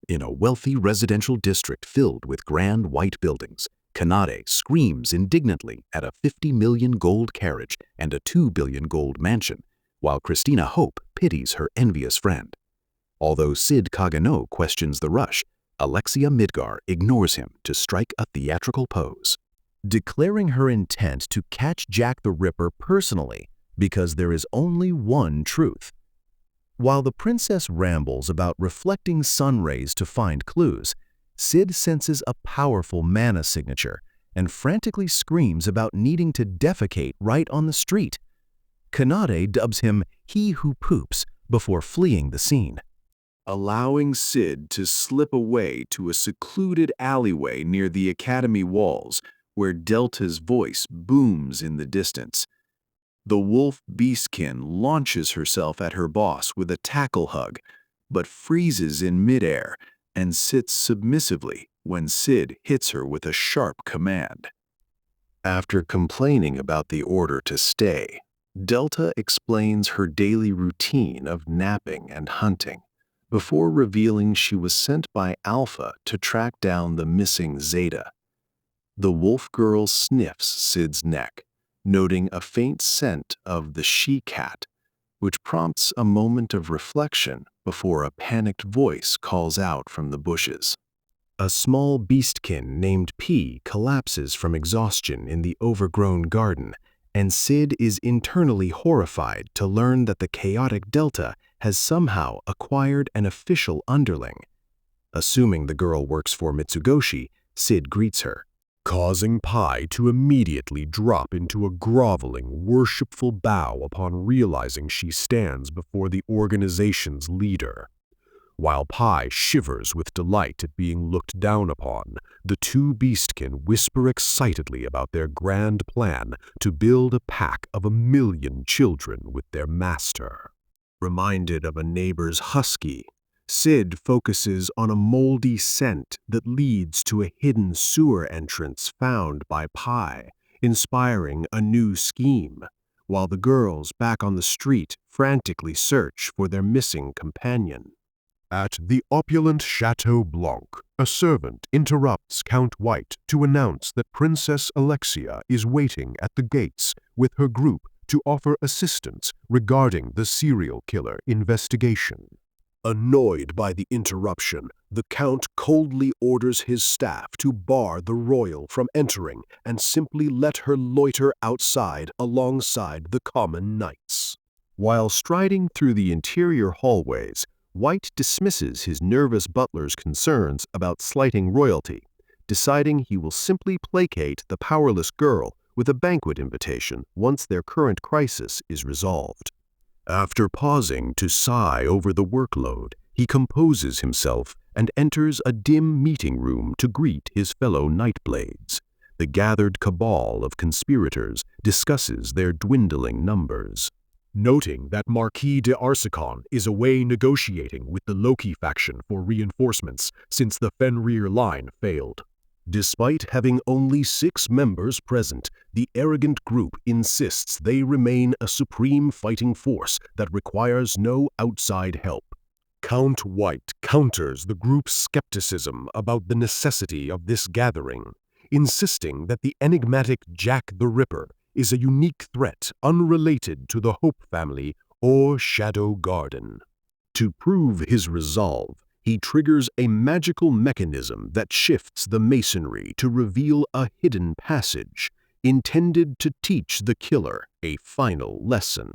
In a wealthy residential district filled with grand white buildings, Kanade screams indignantly at a 50 million gold carriage and a 2 billion gold mansion, while Christina Hope pities her envious friend. Although Cid Kagenou questions the rush, Alexia Midgar ignores him to strike a theatrical pose, declaring her intent to catch Jack the Ripper personally because there is only one truth. While the princess rambles about reflecting sun rays to find clues, Cid senses a powerful mana signature and frantically screams about needing to defecate right on the street. Kanade dubs him "he who poops" before fleeing the scene, allowing Cid to slip away to a secluded alleyway near the academy walls where Delta's voice booms in the distance. The wolf Beastkin launches herself at her boss with a tackle hug, but freezes in midair and sits submissively when Cid hits her with a sharp command. After complaining about the order to stay, Delta explains her daily routine of napping and hunting, before revealing she was sent by Alpha to track down the missing Zeta. The wolf girl sniffs Cid's neck, noting a faint scent of the she-cat, which prompts a moment of reflection before a panicked voice calls out from the bushes. A small beastkin named P collapses from exhaustion in the overgrown garden, and Cid is internally horrified to learn that the chaotic Delta has somehow acquired an official underling. Assuming the girl works for Mitsugoshi, Cid greets her, causing Pi to immediately drop into a groveling, worshipful bow upon realizing she stands before the organization's leader. While Pi shivers with delight at being looked down upon, the two beastkin whisper excitedly about their grand plan to build a pack of 1 million children with their master. Reminded of a neighbor's husky, Cid focuses on a moldy scent that leads to a hidden sewer entrance found by Pi, inspiring a new scheme, while the girls back on the street frantically search for their missing companion. At the opulent Chateau Blanc, a servant interrupts Count White to announce that Princess Alexia is waiting at the gates with her group to offer assistance regarding the serial killer investigation. Annoyed by the interruption, the Count coldly orders his staff to bar the royal from entering and simply let her loiter outside alongside the common knights. While striding through the interior hallways, White dismisses his nervous butler's concerns about slighting royalty, deciding he will simply placate the powerless girl with a banquet invitation once their current crisis is resolved. After pausing to sigh over the workload, he composes himself and enters a dim meeting room to greet his fellow Nightblades. The gathered cabal of conspirators discusses their dwindling numbers. Noting that Marquis de Arsicon is away negotiating with the Loki faction for reinforcements since the Fenrir line failed. Despite having only 6 members present, the arrogant group insists they remain a supreme fighting force that requires no outside help. Count White counters the group's skepticism about the necessity of this gathering, insisting that the enigmatic Jack the Ripper is a unique threat unrelated to the Hope family or Shadow Garden. To prove his resolve, he triggers a magical mechanism that shifts the masonry to reveal a hidden passage, intended to teach the killer a final lesson.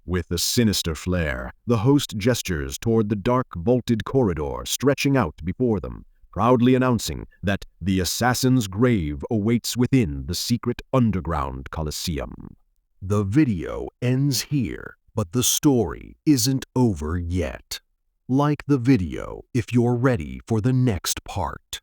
With a sinister flair, the host gestures toward the dark vaulted corridor stretching out before them, proudly announcing that the assassin's grave awaits within the secret Underground Colosseum. The video ends here, but the story isn't over yet. Like the video if you're ready for the next part.